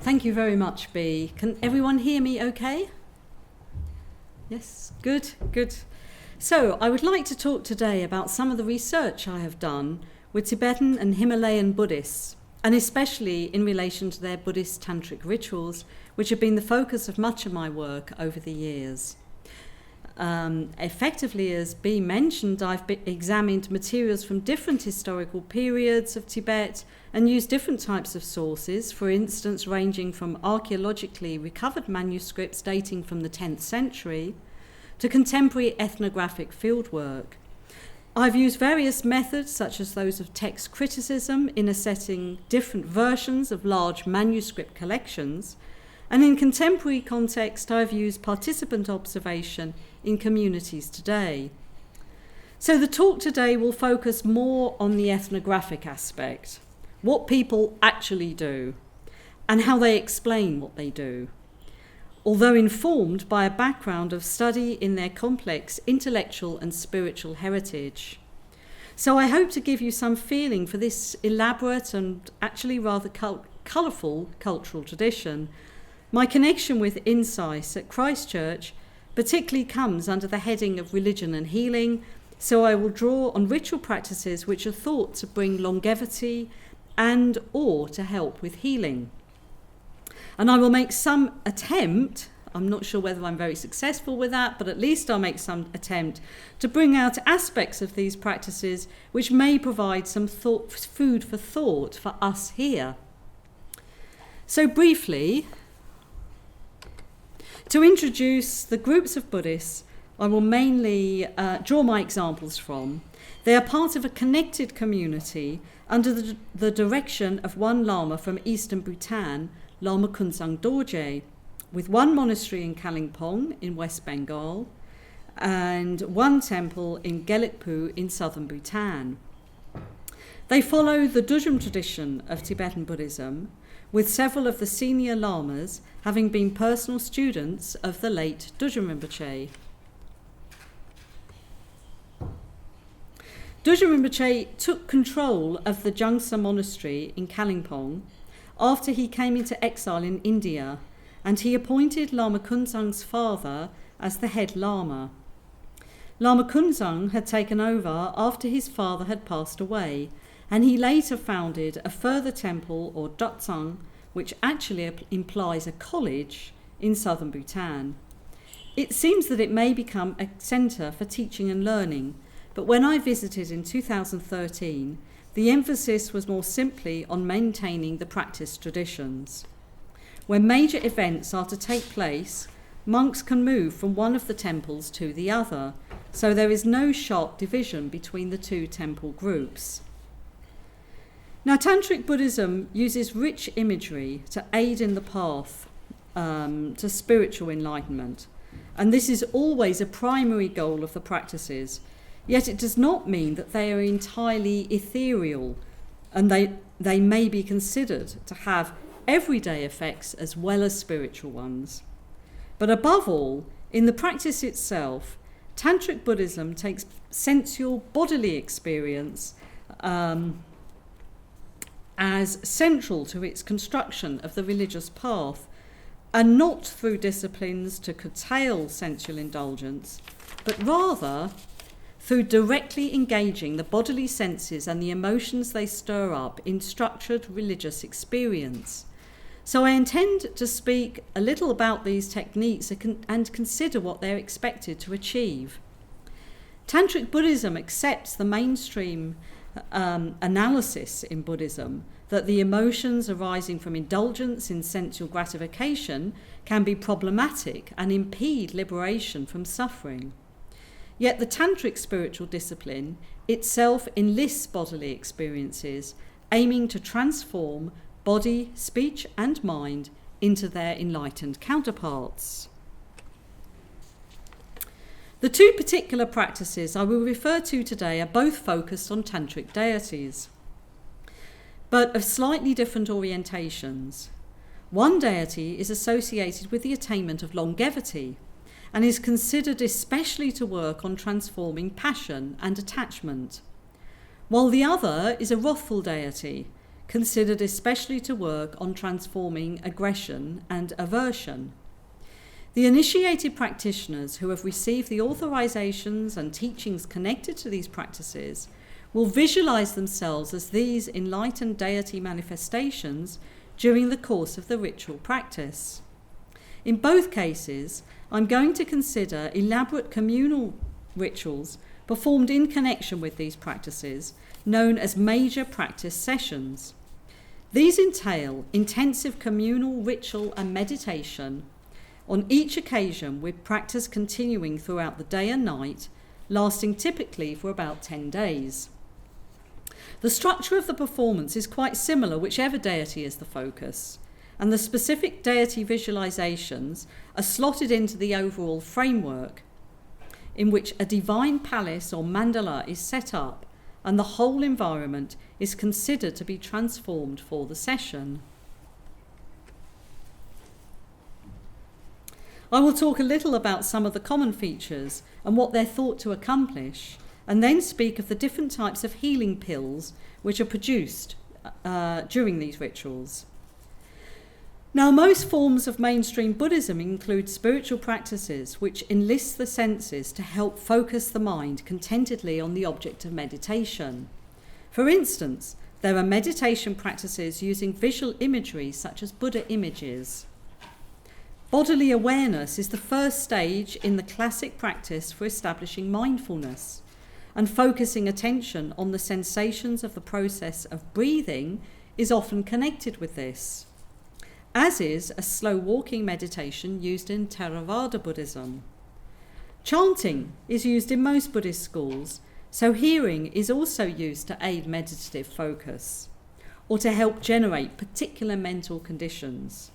Thank you very much, Bea. Can everyone hear me okay? Yes, good. So I would like to talk today about some of the research I have done with Tibetan and Himalayan Buddhists, and especially in relation to their Buddhist tantric rituals, which have been the focus of much of my work over the years. Effectively, as Bea mentioned, I've examined materials from different historical periods of Tibet and used different types of sources, for instance, ranging from archaeologically recovered manuscripts dating from the 10th century to contemporary ethnographic fieldwork. I've used various methods, such as those of text criticism in assessing different versions of large manuscript collections, and in contemporary context, I've used participant observation in communities today. So the talk today will focus more on the ethnographic aspect, what people actually do, and how they explain what they do, although informed by a background of study in their complex intellectual and spiritual heritage. So I hope to give you some feeling for this elaborate and actually rather colourful cultural tradition. My connection with INCISE at Christchurch particularly comes under the heading of religion and healing, so I will draw on ritual practices which are thought to bring longevity and or to help with healing. And I will make some attempt, I'm not sure whether I'm very successful with that, but at least I'll make some attempt to bring out aspects of these practices which may provide some food for thought for us here. So briefly, to introduce the groups of Buddhists I will mainly draw my examples from. They are part of a connected community under the direction of one Lama from eastern Bhutan, Lama Khunsang Dorje, with one monastery in Kalimpong in West Bengal and one temple in Gelugpa in southern Bhutan. They follow the Dudjom tradition of Tibetan Buddhism, with several of the senior lamas having been personal students of the late Dudjom Rinpoche. Dudjom Rinpoche took control of the Jangsa monastery in Kalimpong after he came into exile in India, and he appointed Lama Khunsang's father as the head Lama. Lama Khunsang had taken over after his father had passed away, and he later founded a further temple, or Datsang, which actually implies a college, in southern Bhutan. It seems that it may become a centre for teaching and learning, but when I visited in 2013, the emphasis was more simply on maintaining the practice traditions. When major events are to take place, monks can move from one of the temples to the other, so there is no sharp division between the two temple groups. Now, Tantric Buddhism uses rich imagery to aid in the path to spiritual enlightenment, and this is always a primary goal of the practices, yet it does not mean that they are entirely ethereal, and they may be considered to have everyday effects as well as spiritual ones. But above all, in the practice itself, Tantric Buddhism takes sensual bodily experience as central to its construction of the religious path, and not through disciplines to curtail sensual indulgence, but rather through directly engaging the bodily senses and the emotions they stir up in structured religious experience. So I intend to speak a little about these techniques and consider what they're expected to achieve. Tantric Buddhism accepts the mainstream analysis in Buddhism that the emotions arising from indulgence in sensual gratification can be problematic and impede liberation from suffering. Yet the Tantric spiritual discipline itself enlists bodily experiences, aiming to transform body, speech and mind into their enlightened counterparts. The two particular practices I will refer to today are both focused on tantric deities, but of slightly different orientations. One deity is associated with the attainment of longevity and is considered especially to work on transforming passion and attachment, while the other is a wrathful deity, considered especially to work on transforming aggression and aversion. The initiated practitioners who have received the authorizations and teachings connected to these practices will visualize themselves as these enlightened deity manifestations during the course of the ritual practice. In both cases, I'm going to consider elaborate communal rituals performed in connection with these practices, known as major practice sessions. These entail intensive communal ritual and meditation, on each occasion with practice continuing throughout the day and night, lasting typically for about 10 days. The structure of the performance is quite similar whichever deity is the focus, and the specific deity visualizations are slotted into the overall framework, in which a divine palace or mandala is set up and the whole environment is considered to be transformed for the session. I will talk a little about some of the common features and what they're thought to accomplish, and then speak of the different types of healing pills which are produced during these rituals. Now, most forms of mainstream Buddhism include spiritual practices which enlist the senses to help focus the mind contentedly on the object of meditation. For instance, there are meditation practices using visual imagery such as Buddha images. Bodily awareness is the first stage in the classic practice for establishing mindfulness, and focusing attention on the sensations of the process of breathing is often connected with this, as is a slow walking meditation used in Theravada Buddhism. Chanting is used in most Buddhist schools, so hearing is also used to aid meditative focus, or to help generate particular mental conditions.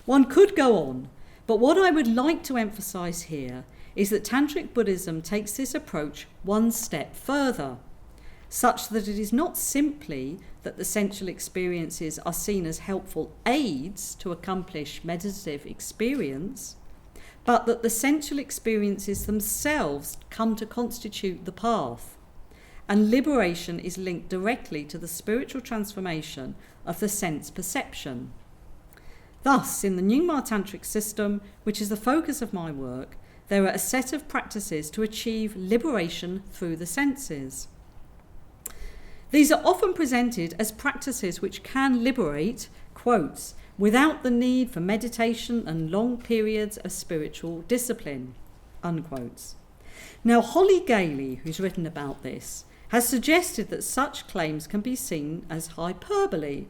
One could go on, but what I would like to emphasize here is that Tantric Buddhism takes this approach one step further, such that it is not simply that the sensual experiences are seen as helpful aids to accomplish meditative experience, but that the sensual experiences themselves come to constitute the path, and liberation is linked directly to the spiritual transformation of the sense perception. Thus, in the Nyingma Tantric system, which is the focus of my work, there are a set of practices to achieve liberation through the senses. These are often presented as practices which can liberate, quotes, without the need for meditation and long periods of spiritual discipline, unquotes. Now, Holly Gailey, who's written about this, has suggested that such claims can be seen as hyperbole,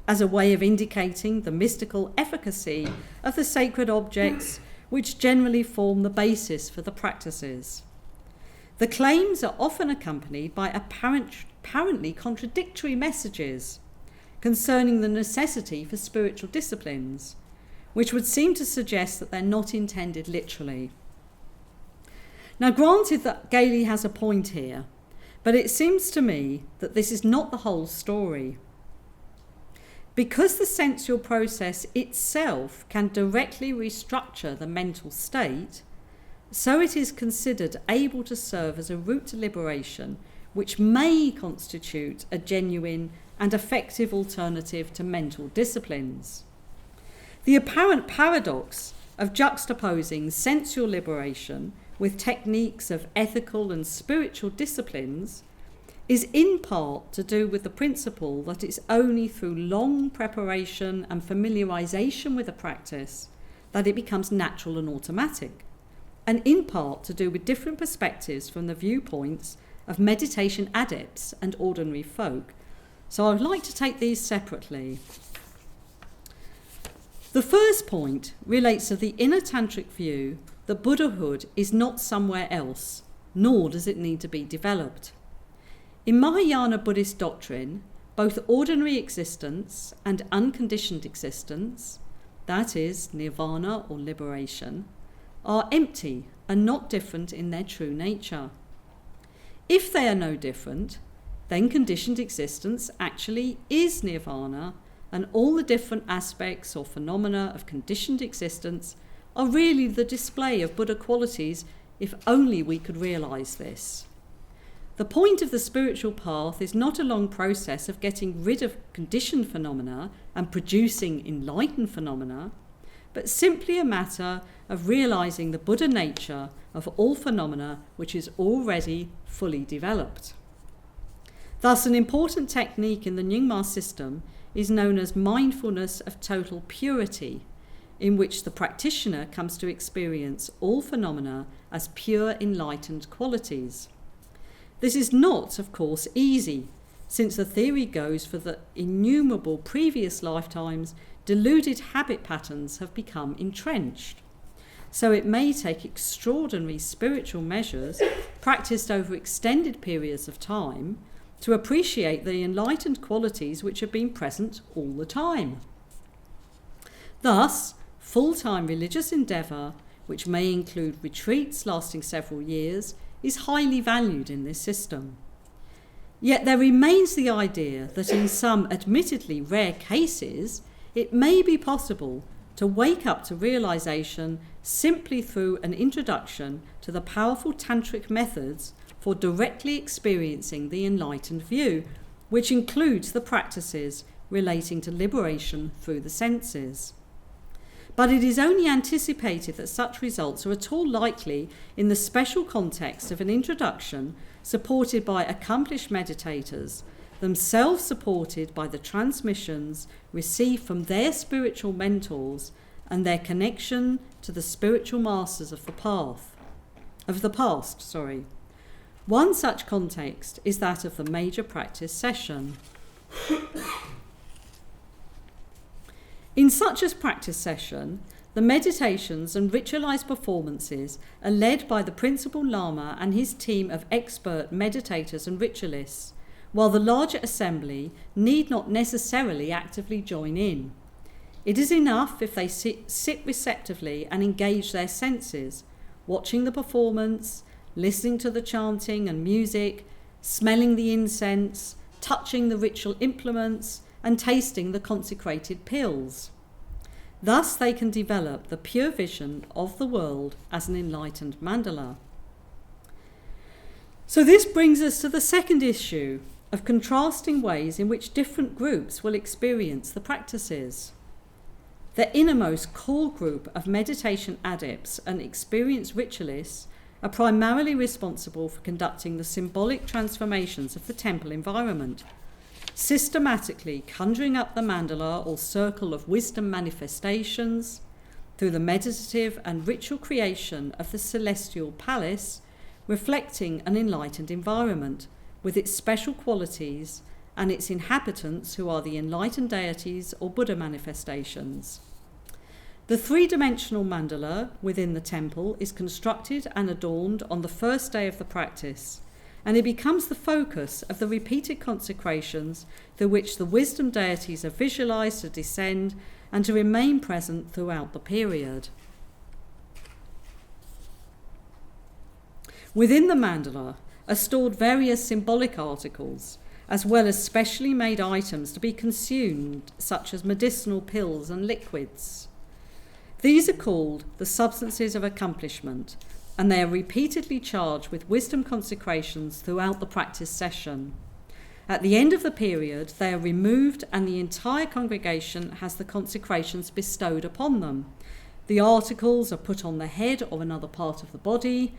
as a way of indicating the mystical efficacy of the sacred objects which generally form the basis for the practices. The claims are often accompanied by apparently contradictory messages concerning the necessity for spiritual disciplines, which would seem to suggest that they're not intended literally. Now, granted that Gailey has a point here, but it seems to me that this is not the whole story. Because the sensual process itself can directly restructure the mental state, so it is considered able to serve as a route to liberation, which may constitute a genuine and effective alternative to mental disciplines. The apparent paradox of juxtaposing sensual liberation with techniques of ethical and spiritual disciplines is in part to do with the principle that it's only through long preparation and familiarization with a practice that it becomes natural and automatic, and in part to do with different perspectives from the viewpoints of meditation adepts and ordinary folk. So I would like to take these separately. The first point relates to the inner tantric view that Buddhahood is not somewhere else, nor does it need to be developed. In Mahayana Buddhist doctrine, both ordinary existence and unconditioned existence, that is, nirvana or liberation, are empty and not different in their true nature. If they are no different, then conditioned existence actually is nirvana, and all the different aspects or phenomena of conditioned existence are really the display of Buddha qualities, if only we could realize this. The point of the spiritual path is not a long process of getting rid of conditioned phenomena and producing enlightened phenomena, but simply a matter of realizing the Buddha nature of all phenomena which is already fully developed. Thus, an important technique in the Nyingma system is known as mindfulness of total purity, in which the practitioner comes to experience all phenomena as pure enlightened qualities. This is not, of course, easy, since the theory goes for the innumerable previous lifetimes deluded habit patterns have become entrenched. So it may take extraordinary spiritual measures practiced over extended periods of time to appreciate the enlightened qualities which have been present all the time. Thus, full-time religious endeavour, which may include retreats lasting several years, is highly valued in this system. Yet there remains the idea that in some admittedly rare cases, it may be possible to wake up to realization simply through an introduction to the powerful tantric methods for directly experiencing the enlightened view, which includes the practices relating to liberation through the senses. But it is only anticipated that such results are at all likely in the special context of an introduction supported by accomplished meditators, themselves supported by the transmissions received from their spiritual mentors and their connection to the spiritual masters of the past. One such context is that of the major practice session. In such a practice session, the meditations and ritualized performances are led by the principal Lama and his team of expert meditators and ritualists, while the larger assembly need not necessarily actively join in. It is enough if they sit receptively and engage their senses, watching the performance, listening to the chanting and music, smelling the incense, touching the ritual implements, and tasting the consecrated pills. Thus they can develop the pure vision of the world as an enlightened mandala. So this brings us to the second issue of contrasting ways in which different groups will experience the practices. The innermost core group of meditation adepts and experienced ritualists are primarily responsible for conducting the symbolic transformations of the temple environment, systematically conjuring up the mandala or circle of wisdom manifestations through the meditative and ritual creation of the celestial palace, reflecting an enlightened environment with its special qualities and its inhabitants who are the enlightened deities or Buddha manifestations. The three-dimensional mandala within the temple is constructed and adorned on the first day of the practice, and it becomes the focus of the repeated consecrations through which the wisdom deities are visualized to descend and to remain present throughout the period. Within the mandala are stored various symbolic articles, as well as specially made items to be consumed, such as medicinal pills and liquids. These are called the substances of accomplishment, and they are repeatedly charged with wisdom consecrations throughout the practice session. At the end of the period, they are removed and the entire congregation has the consecrations bestowed upon them. The articles are put on the head or another part of the body,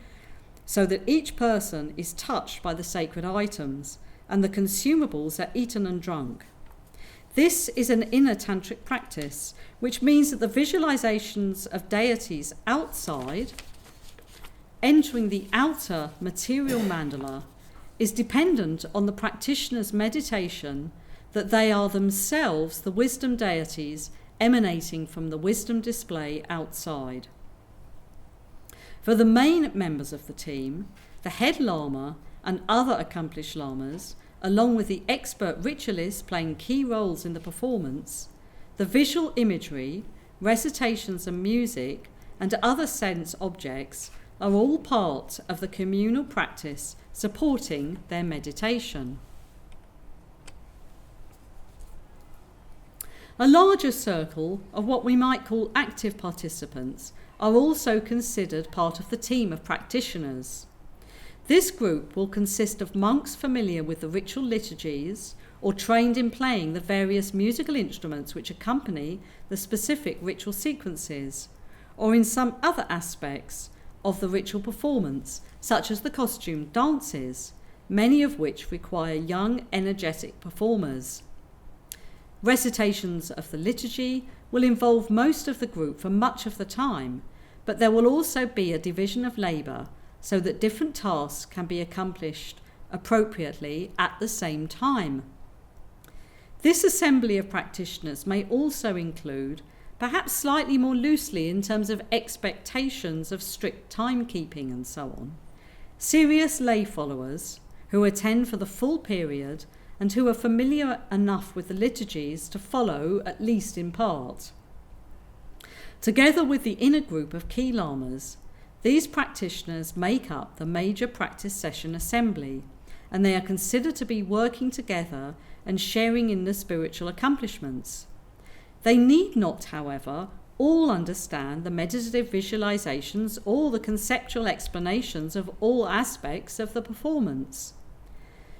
so that each person is touched by the sacred items, and the consumables are eaten and drunk. This is an inner tantric practice, which means that the visualizations of deities outside, entering the outer material mandala, is dependent on the practitioner's meditation that they are themselves the wisdom deities emanating from the wisdom display outside. For the main members of the team, the head lama and other accomplished lamas, along with the expert ritualists playing key roles in the performance, the visual imagery, recitations and music, and other sense objects are all part of the communal practice supporting their meditation. A larger circle of what we might call active participants are also considered part of the team of practitioners. This group will consist of monks familiar with the ritual liturgies or trained in playing the various musical instruments which accompany the specific ritual sequences, or in some other aspects of the ritual performance, such as the costumed dances, many of which require young, energetic performers. Recitations of the liturgy will involve most of the group for much of the time, but there will also be a division of labour so that different tasks can be accomplished appropriately at the same time. This assembly of practitioners may also include, perhaps slightly more loosely in terms of expectations of strict timekeeping and so on, serious lay followers who attend for the full period and who are familiar enough with the liturgies to follow at least in part. Together with the inner group of key lamas, these practitioners make up the major practice session assembly, and they are considered to be working together and sharing in the spiritual accomplishments. They need not, however, all understand the meditative visualizations or the conceptual explanations of all aspects of the performance.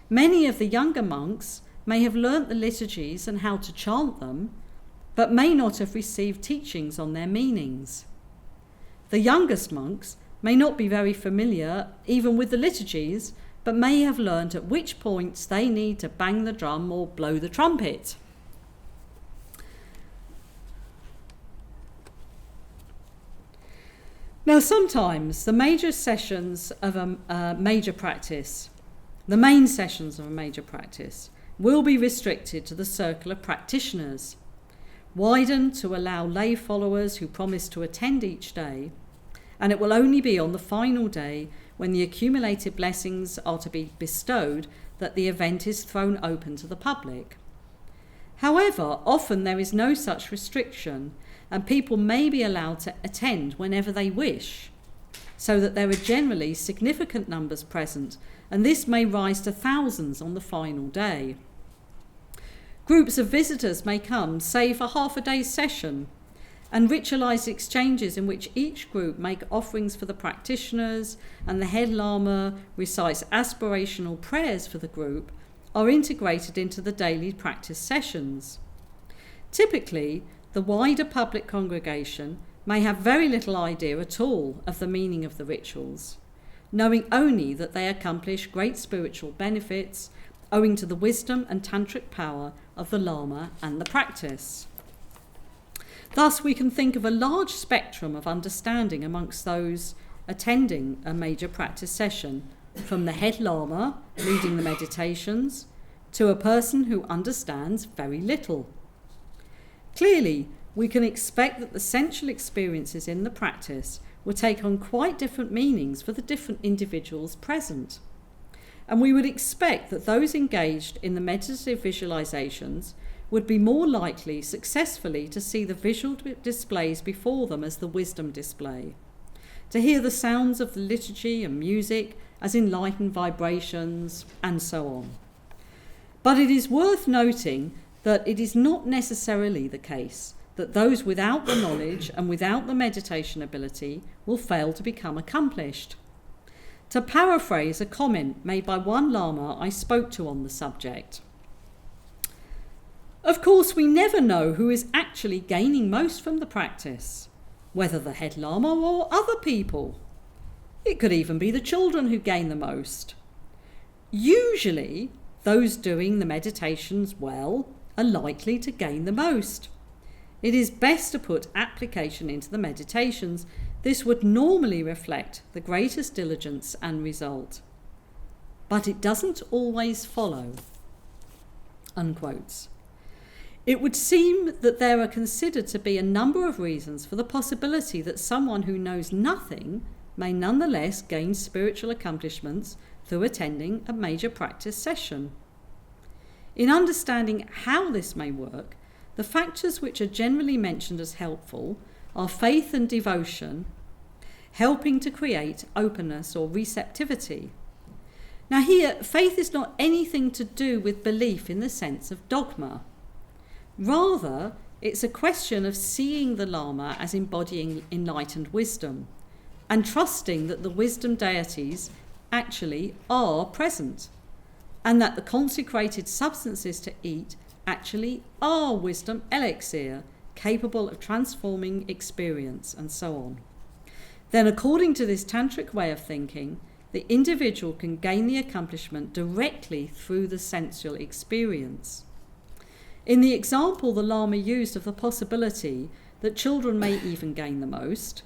Many of the younger monks may have learnt the liturgies and how to chant them, but may not have received teachings on their meanings. The youngest monks may not be very familiar even with the liturgies, but may have learnt at which points they need to bang the drum or blow the trumpet. Now, sometimes the major sessions of a major practice, the main sessions of a major practice, will be restricted to the circle of practitioners, widened to allow lay followers who promise to attend each day, and it will only be on the final day, when the accumulated blessings are to be bestowed, that the event is thrown open to the public. However, often there is no such restriction, and people may be allowed to attend whenever they wish, so that there are generally significant numbers present, and this may rise to thousands on the final day. Groups of visitors may come, say, for half a day's session, and ritualized exchanges in which each group make offerings for the practitioners and the head lama recites aspirational prayers for the group are integrated into the daily practice sessions. Typically, the wider public congregation may have very little idea at all of the meaning of the rituals, knowing only that they accomplish great spiritual benefits owing to the wisdom and tantric power of the lama and the practice. Thus, we can think of a large spectrum of understanding amongst those attending a major practice session, from the head lama leading the meditations to a person who understands very little. Clearly, we can expect that the sensual experiences in the practice will take on quite different meanings for the different individuals present. And we would expect that those engaged in the meditative visualizations would be more likely successfully to see the visual displays before them as the wisdom display, to hear the sounds of the liturgy and music as enlightened vibrations, and so on. But it is worth noting that it is not necessarily the case that those without the knowledge and without the meditation ability will fail to become accomplished. To paraphrase a comment made by one lama I spoke to on the subject, of course, we never know who is actually gaining most from the practice, whether the head lama or other people. It could even be the children who gain the most. Usually, those doing the meditations well are likely to gain the most. It is best to put application into the meditations. This would normally reflect the greatest diligence and result. But it doesn't always follow. Unquotes. It would seem that there are considered to be a number of reasons for the possibility that someone who knows nothing may nonetheless gain spiritual accomplishments through attending a major practice session. In understanding how this may work, the factors which are generally mentioned as helpful are faith and devotion, helping to create openness or receptivity. Now here, faith is not anything to do with belief in the sense of dogma. Rather, it's a question of seeing the Lama as embodying enlightened wisdom and trusting that the wisdom deities actually are present, and that the consecrated substances to eat actually are wisdom elixir, capable of transforming experience, and so on. Then, according to this tantric way of thinking, the individual can gain the accomplishment directly through the sensual experience. In the example the Lama used of the possibility that children may even gain the most,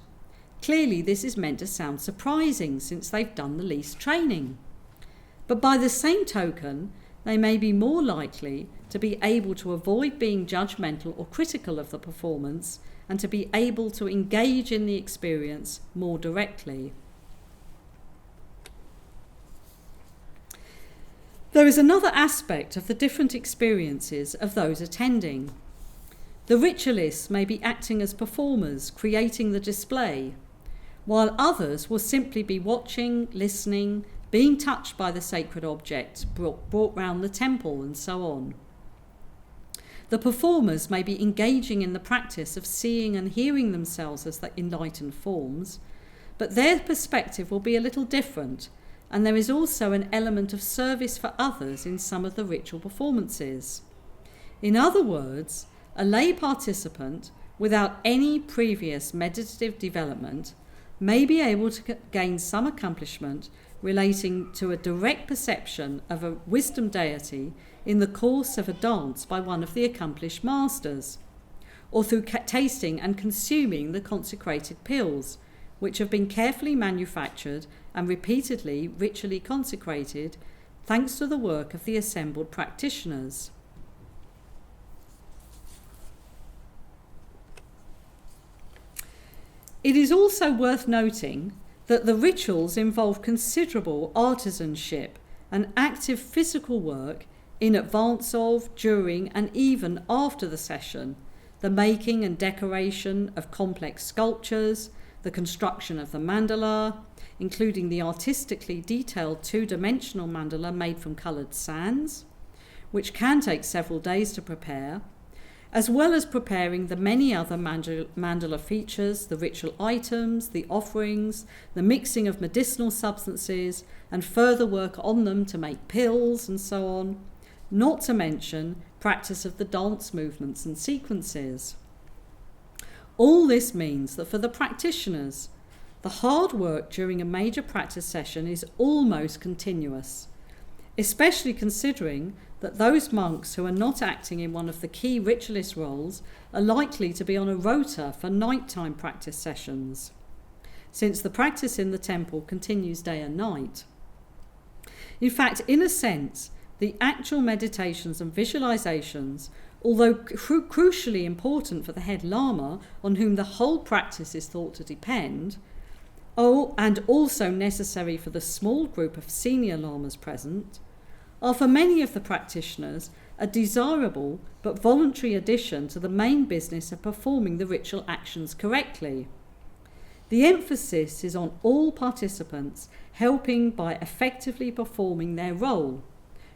clearly this is meant to sound surprising since they've done the least training. But by the same token, they may be more likely to be able to avoid being judgmental or critical of the performance and to be able to engage in the experience more directly. There is another aspect of the different experiences of those attending. The ritualists may be acting as performers, creating the display, while others will simply be watching, listening, being touched by the sacred objects brought round the temple, and so on. The performers may be engaging in the practice of seeing and hearing themselves as the enlightened forms, but their perspective will be a little different, and there is also an element of service for others in some of the ritual performances. In other words, a lay participant, without any previous meditative development, may be able to gain some accomplishment relating to a direct perception of a wisdom deity in the course of a dance by one of the accomplished masters, or through tasting and consuming the consecrated pills, which have been carefully manufactured and repeatedly ritually consecrated, thanks to the work of the assembled practitioners. It is also worth noting that the rituals involve considerable artisanship and active physical work in advance of, during, and even after the session, the making and decoration of complex sculptures, the construction of the mandala, including the artistically detailed two-dimensional mandala made from coloured sands, which can take several days to prepare, as well as preparing the many other mandala features, the ritual items, the offerings, the mixing of medicinal substances, and further work on them to make pills and so on, not to mention practice of the dance movements and sequences. All this means that for the practitioners, the hard work during a major practice session is almost continuous, especially considering that those monks who are not acting in one of the key ritualist roles are likely to be on a rota for nighttime practice sessions, since the practice in the temple continues day and night. In fact, in a sense, the actual meditations and visualizations, although crucially important for the head lama, on whom the whole practice is thought to depend, and also necessary for the small group of senior lamas present, are for many of the practitioners a desirable but voluntary addition to the main business of performing the ritual actions correctly. The emphasis is on all participants helping by effectively performing their role,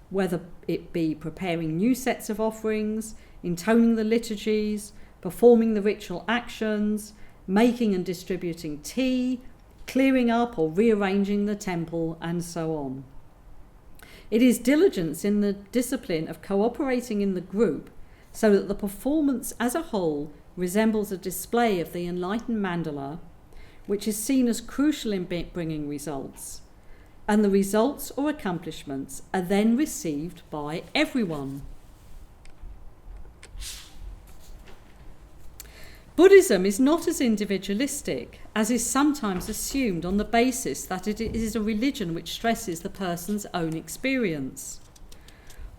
whether it be preparing new sets of offerings, intoning the liturgies, performing the ritual actions, making and distributing tea, clearing up or rearranging the temple, and so on. It is diligence in the discipline of cooperating in the group so that the performance as a whole resembles a display of the enlightened mandala, which is seen as crucial in bringing results, and the results or accomplishments are then received by everyone. Buddhism is not as individualistic as is sometimes assumed on the basis that it is a religion which stresses the person's own experience.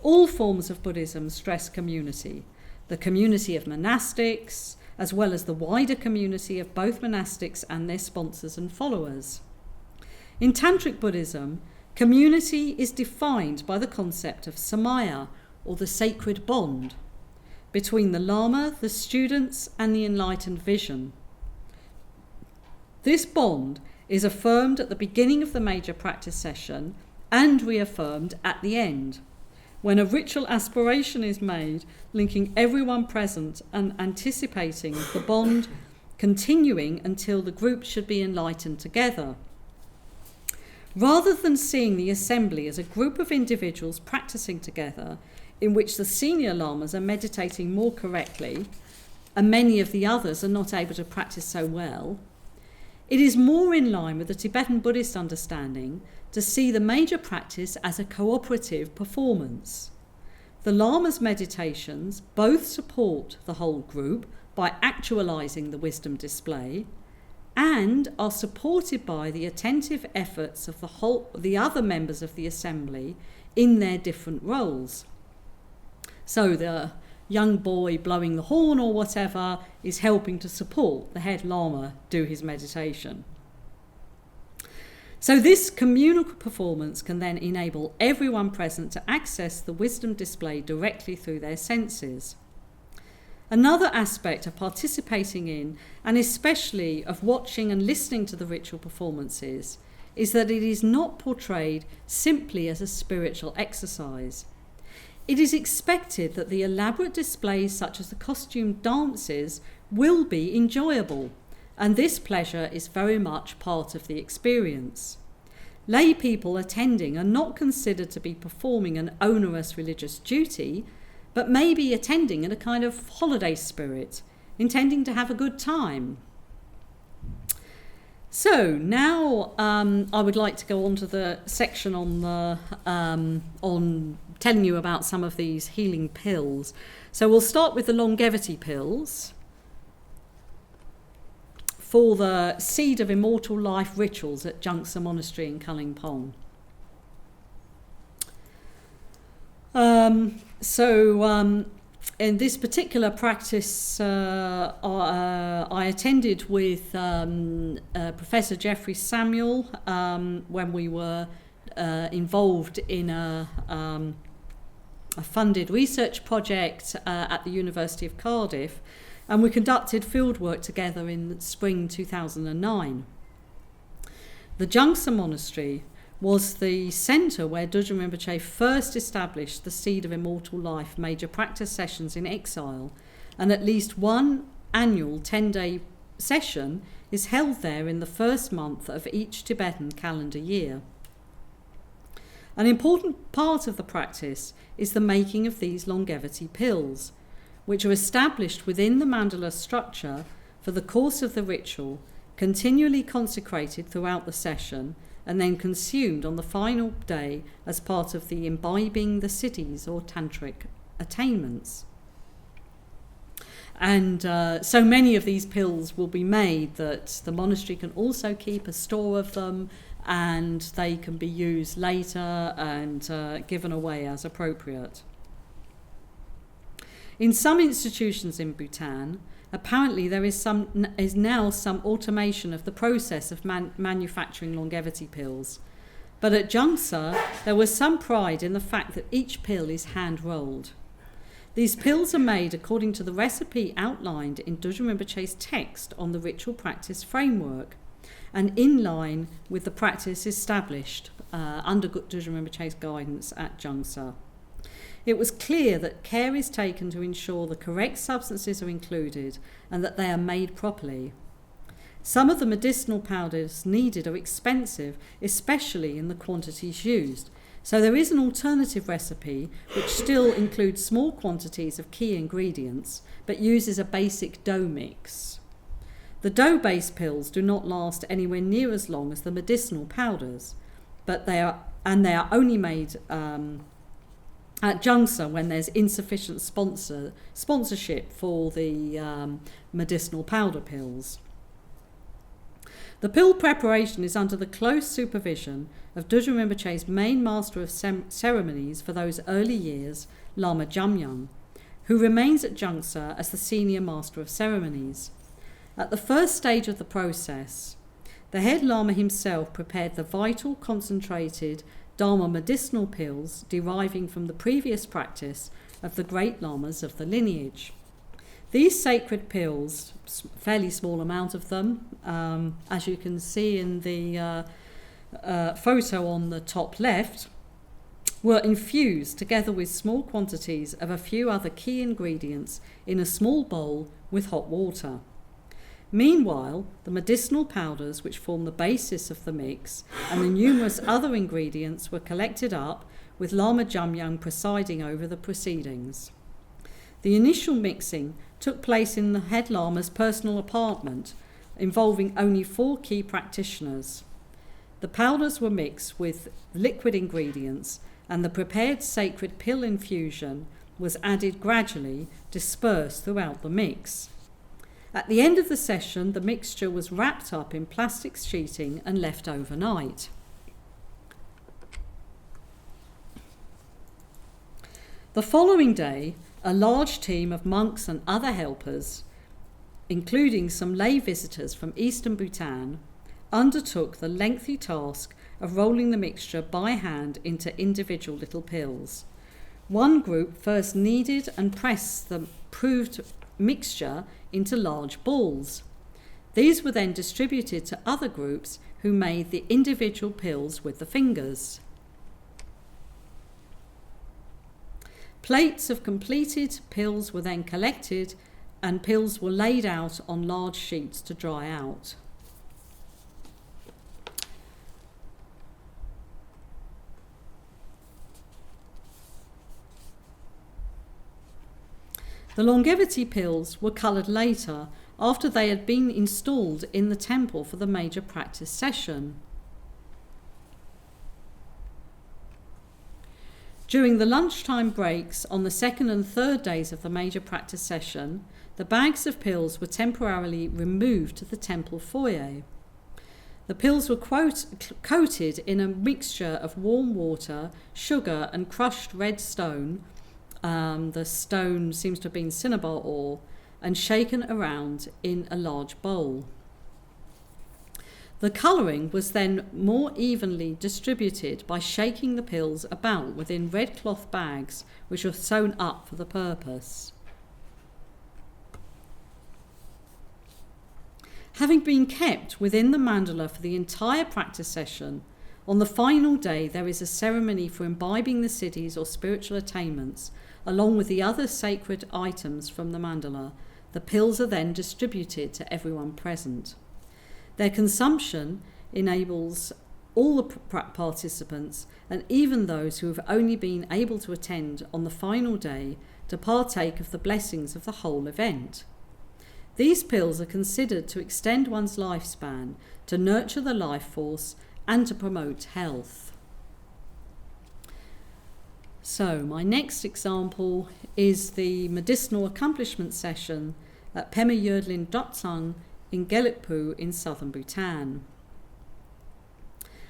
All forms of Buddhism stress community, the community of monastics, as well as the wider community of both monastics and their sponsors and followers. In Tantric Buddhism, community is defined by the concept of samaya, or the sacred bond, between the Lama, the students, and the enlightened vision. This bond is affirmed at the beginning of the major practice session and reaffirmed at the end, when a ritual aspiration is made, linking everyone present and anticipating the bond continuing until the group should be enlightened together. Rather than seeing the assembly as a group of individuals practicing together, in which the senior lamas are meditating more correctly and many of the others are not able to practice so well, it is more in line with the Tibetan Buddhist understanding to see the major practice as a cooperative performance. The Lama's meditations both support the whole group by actualizing the wisdom display and are supported by the attentive efforts of the other members of the assembly in their different roles. So the young boy blowing the horn or whatever is helping to support the head Lama do his meditation. So this communal performance can then enable everyone present to access the wisdom display directly through their senses. Another aspect of participating in, and especially of watching and listening to the ritual performances, is that it is not portrayed simply as a spiritual exercise. It is expected that the elaborate displays such as the costume dances will be enjoyable, and this pleasure is very much part of the experience. Lay people attending are not considered to be performing an onerous religious duty, but may be attending in a kind of holiday spirit, intending to have a good time. So now I would like to go on to the section on telling you about some of these healing pills. So we'll start with the longevity pills for the Seed of Immortal Life rituals at Jungsa Monastery in Kalimpong. In this particular practice, I attended with Professor Jeffrey Samuel when we were involved in a funded research project at the University of Cardiff, and we conducted fieldwork together in spring 2009. The Jungsa Monastery was the centre where Dudjom Rinpoche first established the Seed of Immortal Life major practice sessions in exile, and at least one annual 10-day session is held there in the first month of each Tibetan calendar year. An important part of the practice is the making of these longevity pills, which are established within the mandala structure for the course of the ritual, continually consecrated throughout the session, and then consumed on the final day as part of the imbibing the siddhis or tantric attainments. And so many of these pills will be made that the monastery can also keep a store of them, and they can be used later and given away as appropriate. In some institutions in Bhutan, apparently there is now some automation of the process of manufacturing longevity pills. But at Jungsa, there was some pride in the fact that each pill is hand-rolled. These pills are made according to the recipe outlined in Dudjom Rinpoche's text on the ritual practice framework, and in line with the practice established under Dudjom Rinpoche's guidance at Jungsa. It was clear that care is taken to ensure the correct substances are included and that they are made properly. Some of the medicinal powders needed are expensive, especially in the quantities used, so there is an alternative recipe which still includes small quantities of key ingredients but uses a basic dough mix. The dough-based pills do not last anywhere near as long as the medicinal powders, but they are only made at Jungsa when there's insufficient sponsorship for the medicinal powder pills. The pill preparation is under the close supervision of Dudjom Rinpoche's main master of ceremonies for those early years, Lama Jamyang, who remains at Jungsa as the senior master of ceremonies. At the first stage of the process, the head Lama himself prepared the vital, concentrated Dharma medicinal pills deriving from the previous practice of the great lamas of the lineage. These sacred pills, fairly small amount of them, as you can see in the photo on the top left, were infused together with small quantities of a few other key ingredients in a small bowl with hot water. Meanwhile, the medicinal powders which form the basis of the mix and the numerous other ingredients were collected up, with Lama Jamyang presiding over the proceedings. The initial mixing took place in the head Lama's personal apartment, involving only 4 key practitioners. The powders were mixed with liquid ingredients, and the prepared sacred pill infusion was added gradually, dispersed throughout the mix. At the end of the session, the mixture was wrapped up in plastic sheeting and left overnight. The following day, a large team of monks and other helpers, including some lay visitors from eastern Bhutan, undertook the lengthy task of rolling the mixture by hand into individual little pills. One group first kneaded and pressed the proved mixture into large balls. These were then distributed to other groups who made the individual pills with the fingers. Plates of completed pills were then collected, and pills were laid out on large sheets to dry out. The longevity pills were coloured later, after they had been installed in the temple for the major practice session. During the lunchtime breaks on the second and third days of the major practice session, the bags of pills were temporarily removed to the temple foyer. The pills were coated in a mixture of warm water, sugar and crushed red stone. The stone seems to have been cinnabar ore, and shaken around in a large bowl. The colouring was then more evenly distributed by shaking the pills about within red cloth bags which were sewn up for the purpose. Having been kept within the mandala for the entire practice session, on the final day there is a ceremony for imbibing the siddhis or spiritual attainments, along with the other sacred items from the mandala. The pills are then distributed to everyone present. Their consumption enables all the participants, and even those who have only been able to attend on the final day, to partake of the blessings of the whole event. These pills are considered to extend one's lifespan, to nurture the life force, and to promote health. So my next example is the medicinal accomplishment session at Pema Yerdlin Dotsang in Gelugpa in southern Bhutan.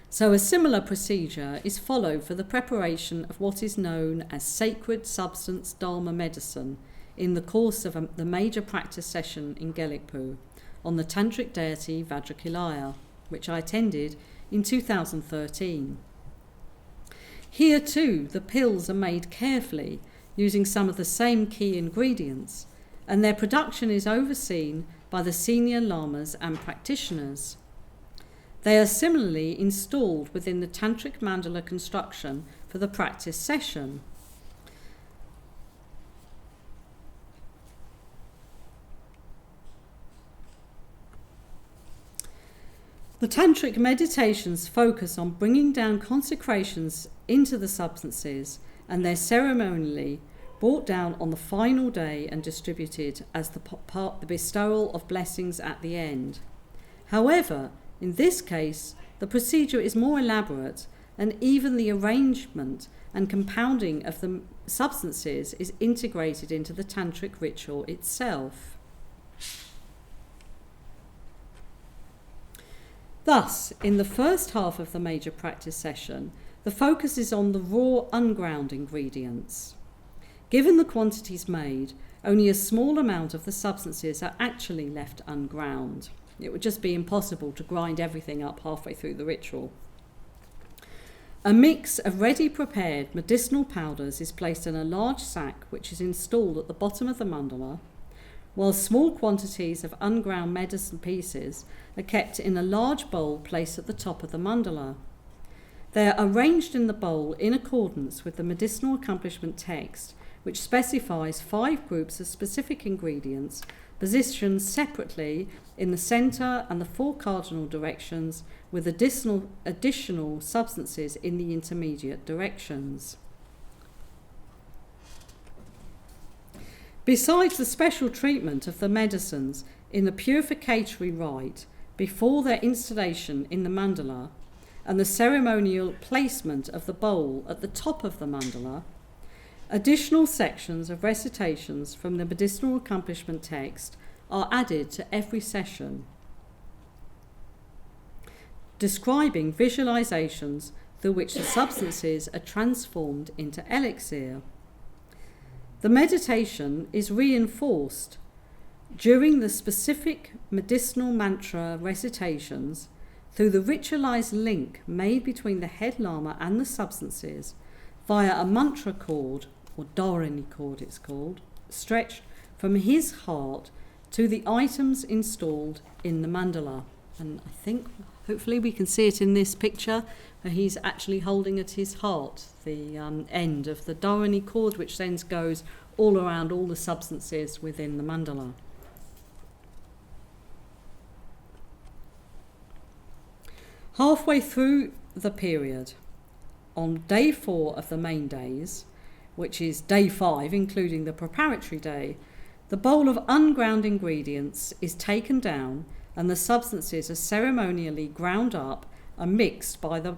So a similar procedure is followed for the preparation of what is known as sacred substance Dharma medicine in the course of the major practice session in Gelugpa on the tantric deity Vajrakilaya, which I attended in 2013. Here too, the pills are made carefully using some of the same key ingredients, and their production is overseen by the senior lamas and practitioners. They are similarly installed within the tantric mandala construction for the practice session. The tantric meditations focus on bringing down consecrations into the substances, and they're ceremonially brought down on the final day and distributed as the bestowal of blessings at the end. However, in this case, the procedure is more elaborate, and even the arrangement and compounding of the substances is integrated into the tantric ritual itself. Thus, in the first half of the major practice session, the focus is on the raw, unground ingredients. Given the quantities made, only a small amount of the substances are actually left unground. It would just be impossible to grind everything up halfway through the ritual. A mix of ready prepared medicinal powders is placed in a large sack which is installed at the bottom of the mandala, while small quantities of unground medicine pieces are kept in a large bowl placed at the top of the mandala. They are arranged in the bowl in accordance with the medicinal accomplishment text, which specifies 5 groups of specific ingredients positioned separately in the centre and the 4 cardinal directions, with additional substances in the intermediate directions. Besides the special treatment of the medicines in the purificatory rite before their installation in the mandala, and the ceremonial placement of the bowl at the top of the mandala, additional sections of recitations from the medicinal accomplishment text are added to every session, describing visualizations through which the substances are transformed into elixir. The meditation is reinforced during the specific medicinal mantra recitations through the ritualized link made between the head lama and the substances via a mantra cord, or dharani cord it's called, stretched from his heart to the items installed in the mandala. And I think hopefully we can see it in this picture where he's actually holding at his heart the end of the dharani cord, which then goes all around all the substances within the mandala. Halfway through the period, on day 4 of the main days, which is day 5, including the preparatory day, the bowl of unground ingredients is taken down and the substances are ceremonially ground up and mixed by the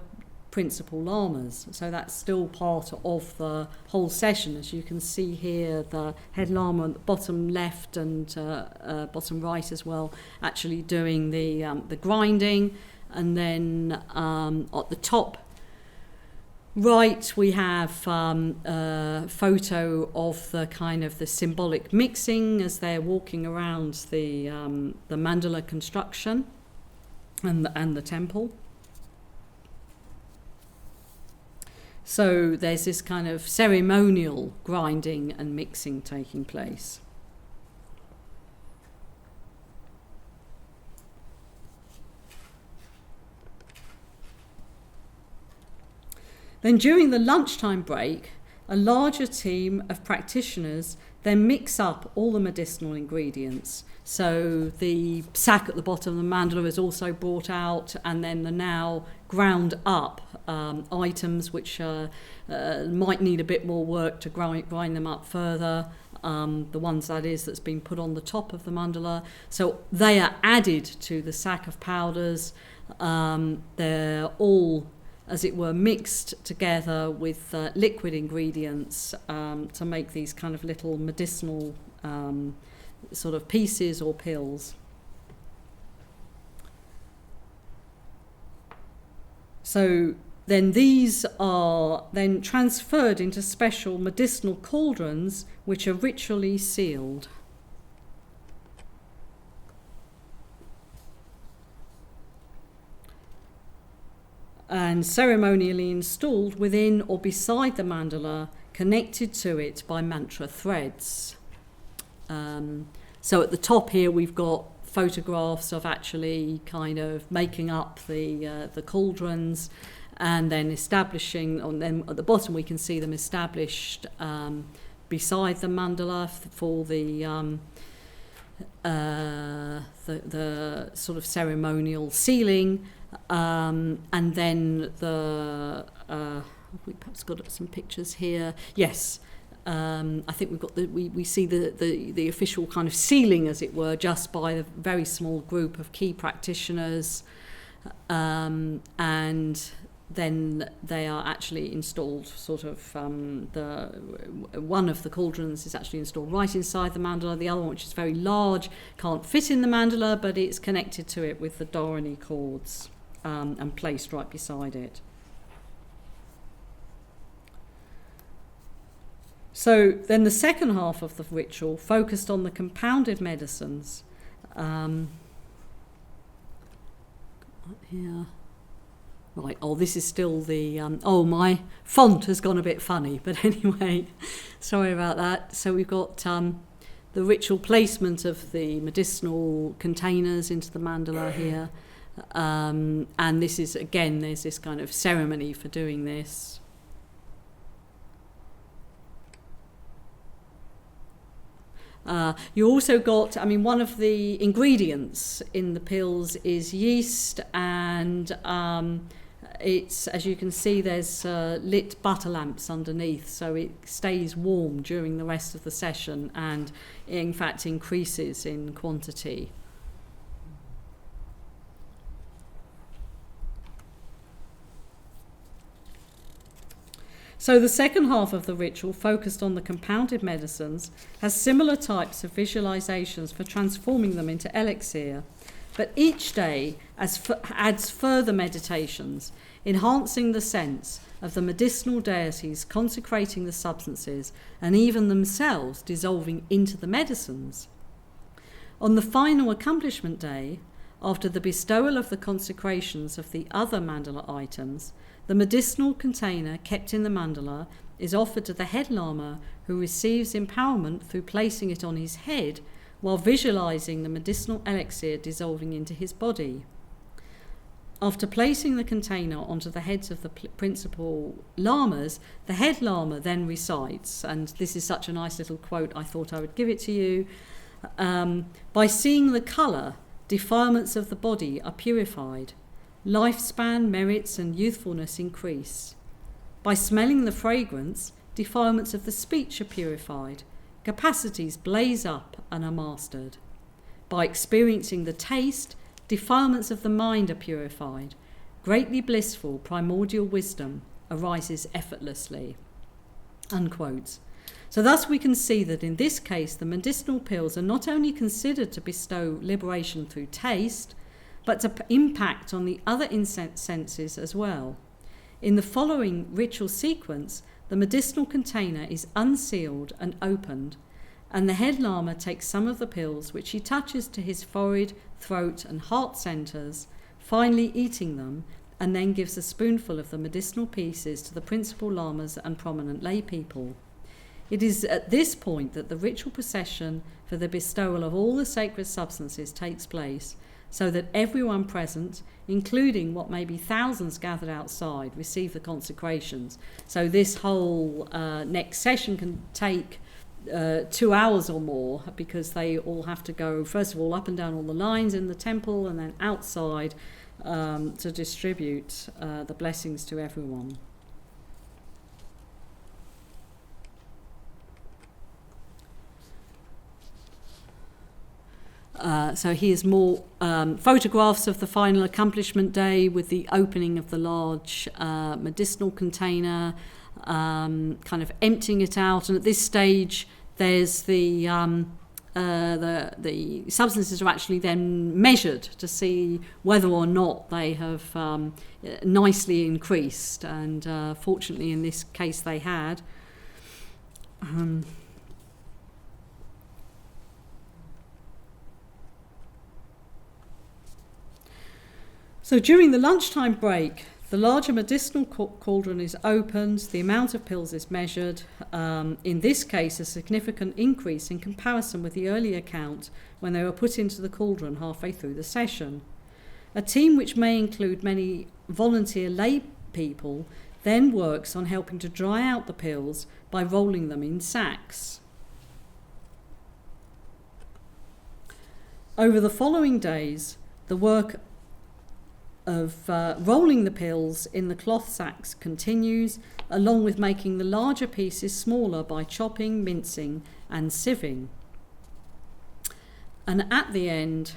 principal lamas. So that's still part of the whole session. As you can see here, the head lama at the bottom left and bottom right as well, actually doing the grinding. And then at the top right, we have a photo of the kind of the symbolic mixing as they're walking around the mandala construction and the temple. So there's this kind of ceremonial grinding and mixing taking place. Then during the lunchtime break, a larger team of practitioners then mix up all the medicinal ingredients. So the sack at the bottom of the mandala is also brought out, and then the now ground up items which might need a bit more work to grind them up further. The ones that's been put on the top of the mandala. So they are added to the sack of powders. They're all, as it were, mixed together with liquid ingredients to make these kind of little medicinal sort of pieces or pills. So then these are then transferred into special medicinal cauldrons which are ritually sealed. And ceremonially installed within or beside the mandala, connected to it by mantra threads. So at the top here we've got photographs of actually kind of making up the cauldrons, and then establishing, and then at the bottom we can see them established beside the mandala for the sort of ceremonial sealing. And then we perhaps got some pictures here. Yes, I think we've got we see the official kind of sealing, as it were, just by a very small group of key practitioners, and then they are actually installed sort of one of the cauldrons is actually installed right inside the mandala. The other one, which is very large, can't fit in the mandala, but it's connected to it with the dharani cords. And placed right beside it. So then the second half of the ritual focused on the compounded medicines. Here. Right, this is still the... my font has gone a bit funny, but anyway, sorry about that. So we've got the ritual placement of the medicinal containers into the mandala here. And this is, again, there's this kind of ceremony for doing this. You also got, one of the ingredients in the pills is yeast, and it's, as you can see, there's lit butter lamps underneath, so it stays warm during the rest of the session and in fact increases in quantity. So the second half of the ritual, focused on the compounded medicines, has similar types of visualizations for transforming them into elixir, but each day adds further meditations, enhancing the sense of the medicinal deities consecrating the substances and even themselves dissolving into the medicines. On the final accomplishment day, after the bestowal of the consecrations of the other mandala items, the medicinal container kept in the mandala is offered to the head lama, who receives empowerment through placing it on his head while visualizing the medicinal elixir dissolving into his body. After placing the container onto the heads of the principal lamas, the head lama then recites, and this is such a nice little quote, I thought I would give it to you. By seeing the colour, defilements of the body are purified. Lifespan, merits and youthfulness increase. By smelling the fragrance, defilements of the speech are purified. Capacities blaze up and are mastered. By experiencing the taste, defilements of the mind are purified. Greatly blissful primordial wisdom arises effortlessly. Unquote. So thus we can see that in this case the medicinal pills are not only considered to bestow liberation through taste, but to impact on the other senses as well. In the following ritual sequence, the medicinal container is unsealed and opened, and the head lama takes some of the pills, which he touches to his forehead, throat and heart centres, finally eating them, and then gives a spoonful of the medicinal pieces to the principal lamas and prominent lay people. It is at this point that the ritual procession for the bestowal of all the sacred substances takes place, so that everyone present, including what may be thousands gathered outside, receive the consecrations. So this whole next session can take 2 hours or more, because they all have to go, first of all, up and down all the lines in the temple, and then outside to distribute the blessings to everyone. So here's more photographs of the final accomplishment day with the opening of the large medicinal container, kind of emptying it out, and at this stage there's the substances are actually then measured to see whether or not they have nicely increased, and fortunately in this case they had. So during the lunchtime break, the larger medicinal cauldron is opened, the amount of pills is measured, in this case a significant increase in comparison with the earlier count when they were put into the cauldron halfway through the session. A team which may include many volunteer lay people then works on helping to dry out the pills by rolling them in sacks. Over the following days, the work of rolling the pills in the cloth sacks continues, along with making the larger pieces smaller by chopping, mincing and sieving. And at the end,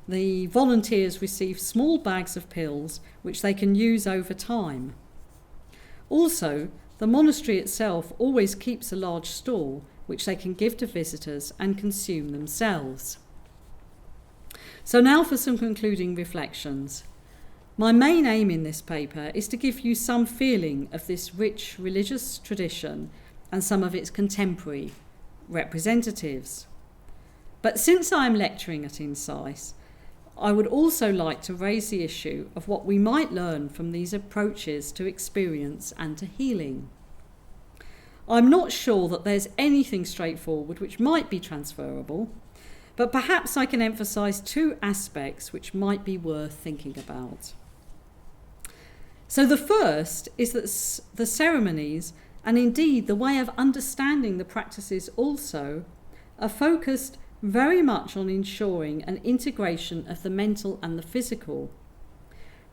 the volunteers receive small bags of pills which they can use over time. Also, the monastery itself always keeps a large store which they can give to visitors and consume themselves. So now for some concluding reflections. My main aim in this paper is to give you some feeling of this rich religious tradition and some of its contemporary representatives. But since I am lecturing at INCISE, I would also like to raise the issue of what we might learn from these approaches to experience and to healing. I'm not sure that there's anything straightforward which might be transferable, but perhaps I can emphasise two aspects which might be worth thinking about. So the first is that the ceremonies and indeed the way of understanding the practices also, are focused very much on ensuring an integration of the mental and the physical.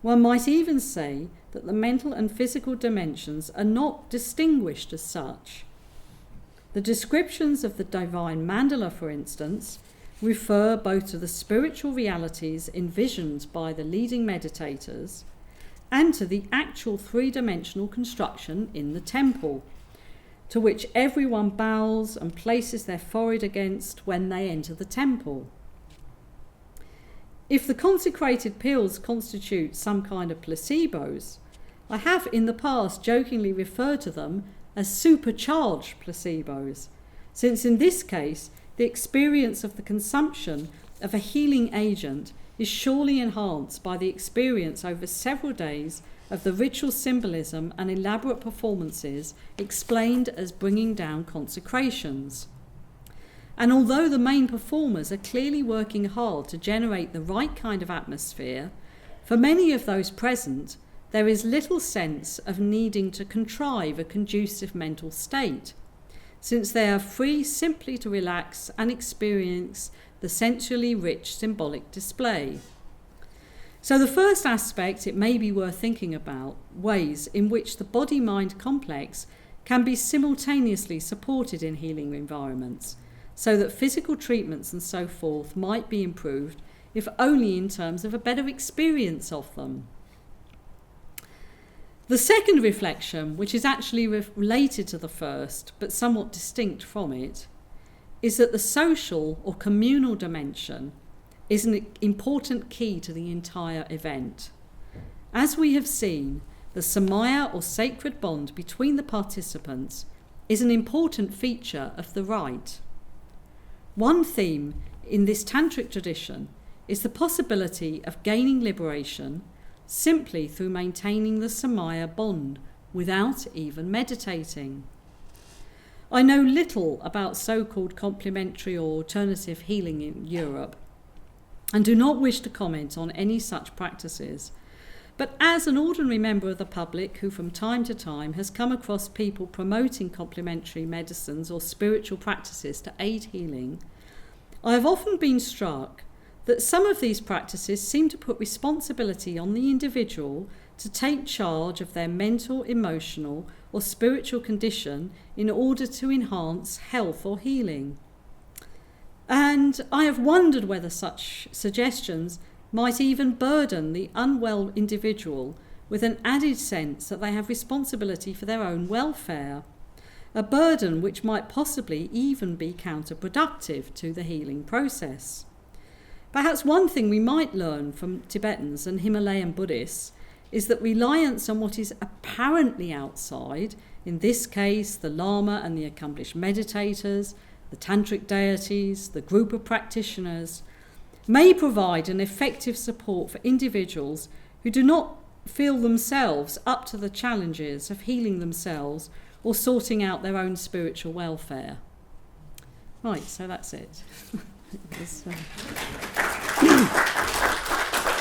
One might even say that the mental and physical dimensions are not distinguished as such. The descriptions of the divine mandala, for instance, refer both to the spiritual realities envisioned by the leading meditators and to the actual three-dimensional construction in the temple, to which everyone bows and places their forehead against when they enter the temple. If the consecrated pills constitute some kind of placebos, I have in the past jokingly referred to them as supercharged placebos, since in this case the experience of the consumption of a healing agent is surely enhanced by the experience over several days of the ritual symbolism and elaborate performances explained as bringing down consecrations. And although the main performers are clearly working hard to generate the right kind of atmosphere, for many of those present, there is little sense of needing to contrive a conducive mental state, since they are free simply to relax and experience the sensually rich symbolic display. So the first aspect it may be worth thinking about ways in which the body-mind complex can be simultaneously supported in healing environments, so that physical treatments and so forth might be improved, if only in terms of a better experience of them. The second reflection, which is actually related to the first, but somewhat distinct from it, is that the social or communal dimension is an important key to the entire event. As we have seen, the samaya or sacred bond between the participants is an important feature of the rite. One theme in this tantric tradition is the possibility of gaining liberation simply through maintaining the samaya bond without even meditating. I know little about so-called complementary or alternative healing in Europe and do not wish to comment on any such practices, but as an ordinary member of the public who from time to time has come across people promoting complementary medicines or spiritual practices to aid healing, I have often been struck that some of these practices seem to put responsibility on the individual to take charge of their mental, emotional, or spiritual condition in order to enhance health or healing. And I have wondered whether such suggestions might even burden the unwell individual with an added sense that they have responsibility for their own welfare, a burden which might possibly even be counterproductive to the healing process. Perhaps one thing we might learn from Tibetans and Himalayan Buddhists is that reliance on what is apparently outside, in this case the Lama and the accomplished meditators, the tantric deities, the group of practitioners, may provide an effective support for individuals who do not feel themselves up to the challenges of healing themselves or sorting out their own spiritual welfare. Right, so that's it.